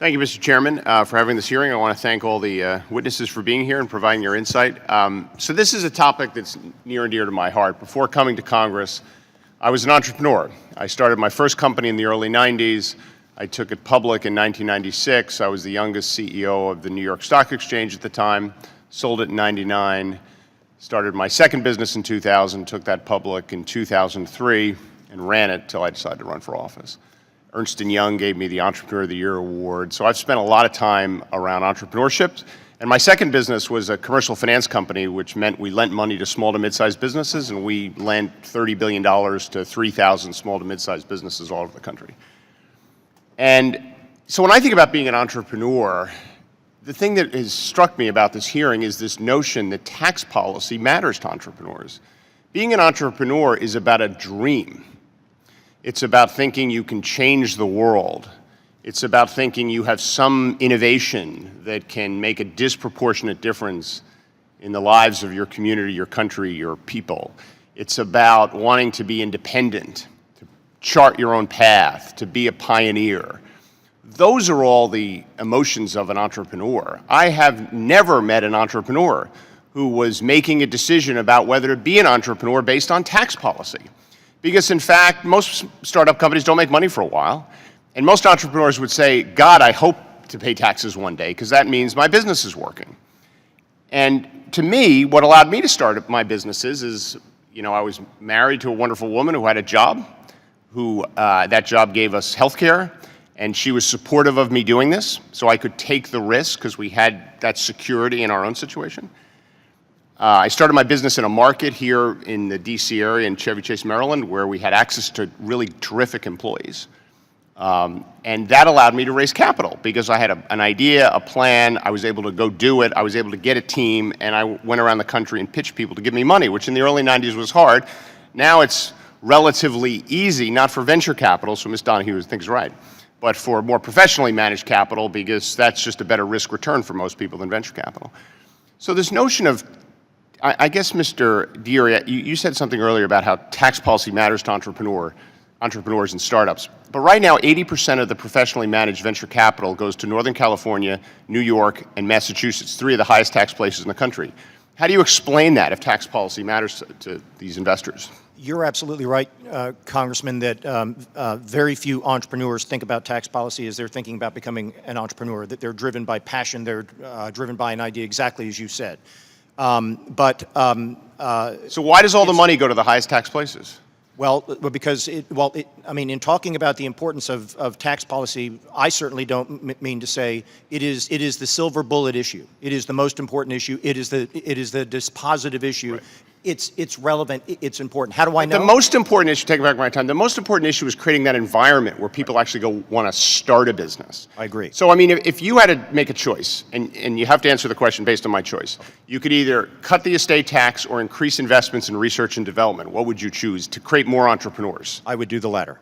Thank you, Mr. Chairman, for having this hearing. I want to thank all the witnesses for being here and providing your insight. So this is a topic that's near and dear to my heart. Before coming to Congress, I was an entrepreneur. I started my first company in the early 90s. I took it public in 1996. I was the youngest CEO of the New York Stock Exchange at the time, sold it in 99, started my second business in 2000, took that public in 2003, and ran it until I decided to run for office. Ernst & Young gave me the Entrepreneur of the Year award. So I've spent a lot of time around entrepreneurship. And my second business was a commercial finance company, which meant we lent money to small to mid-sized businesses, and we lent $30 billion to 3,000 small to mid-sized businesses all over the country. And so when I think about being an entrepreneur, the thing that has struck me about this hearing is this notion that tax policy matters to entrepreneurs. Being an entrepreneur is about a dream. It's about thinking you can change the world. It's about thinking you have some innovation that can make a disproportionate difference in the lives of your community, your country, your people. It's about wanting to be independent, to chart your own path, to be a pioneer. Those are all the emotions of an entrepreneur. I have never met an entrepreneur who was making a decision about whether to be an entrepreneur based on tax policy. Because in fact, most startup companies don't make money for a while. And most entrepreneurs would say, God, I hope to pay taxes one day, because that means my business is working. And to me, what allowed me to start my businesses is, I was married to a wonderful woman who had a job, that job gave us health care, and she was supportive of me doing this, so I could take the risk because we had that security in our own situation. I started my business in a market here in the DC area in Chevy Chase, Maryland, where we had access to really terrific employees. And that allowed me to raise capital because I had an idea, a plan, I was able to go do it, I was able to get a team, and I went around the country and pitched people to give me money, which in the early 90s was hard. Now it's relatively easy, not for venture capital, so Ms. Donahue thinks right, but for more professionally managed capital because that's just a better risk return for most people than venture capital. So this notion of I guess, Mr. Deere, you said something earlier about how tax policy matters to entrepreneurs and startups. But right now, 80% of the professionally managed venture capital goes to Northern California, New York, and Massachusetts, three of the highest tax places in the country. How do you explain that if tax policy matters to these investors? You're absolutely right, Congressman, that very few entrepreneurs think about tax policy as they're thinking about becoming an entrepreneur, that they're driven by passion, they're driven by an idea, exactly as you said. So why does all the money go to the highest tax places? Well, because in talking about the importance of tax policy, I certainly don't mean to say it is the silver bullet issue. It is the most important issue. It is the dispositive issue. Right. It's relevant. It's important. How do I know? The most important issue, taking back my time, the most important issue is creating that environment where people actually go want to start a business. I agree. So, I mean, if you had to make a choice, and you have to answer the question based on my choice, you could either cut the estate tax or increase investments in research and development. What would you choose to create more entrepreneurs? I would do the latter.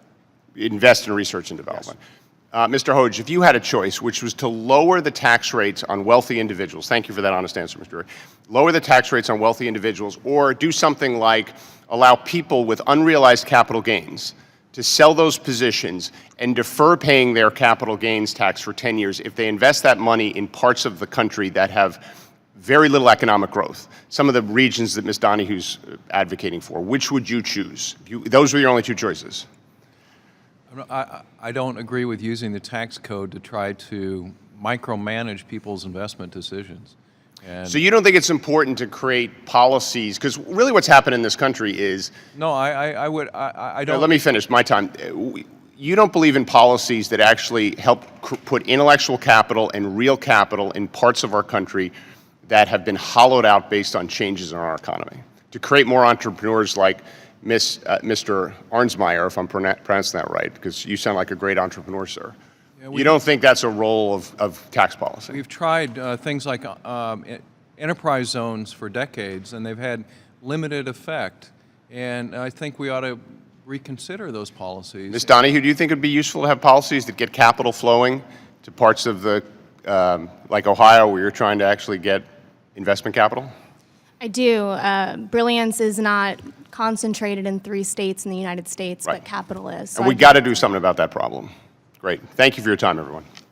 Invest in research and development. Yes. Mr. Hodge, if you had a choice, which was to lower the tax rates on wealthy individuals, thank you for that honest answer, Mr. Ray, lower the tax rates on wealthy individuals, or do something like allow people with unrealized capital gains to sell those positions and defer paying their capital gains tax for 10 years if they invest that money in parts of the country that have very little economic growth, some of the regions that Ms. Donahue's advocating for, which would you choose? Those were your only two choices. I don't agree with using the tax code to try to micromanage people's investment decisions. So you don't think it's important to create policies, because really what's happened in this country is... No, I don't... Let me finish my time. You don't believe in policies that actually help put intellectual capital and real capital in parts of our country that have been hollowed out based on changes in our economy. To create more entrepreneurs like Mr. Arnsmeyer, if I'm pronouncing that right, because you sound like a great entrepreneur, sir. Yeah, you don't think that's a role of tax policy? We've tried things like enterprise zones for decades, and they've had limited effect. And I think we ought to reconsider those policies. Ms. Donahue, do you think it would be useful to have policies that get capital flowing to parts of the, like Ohio, where you're trying to actually get investment capital? I do. Brilliance is not concentrated in 3 states in the United States, right. But capital is. So and we got to do something about that problem. Great. Thank you for your time, everyone.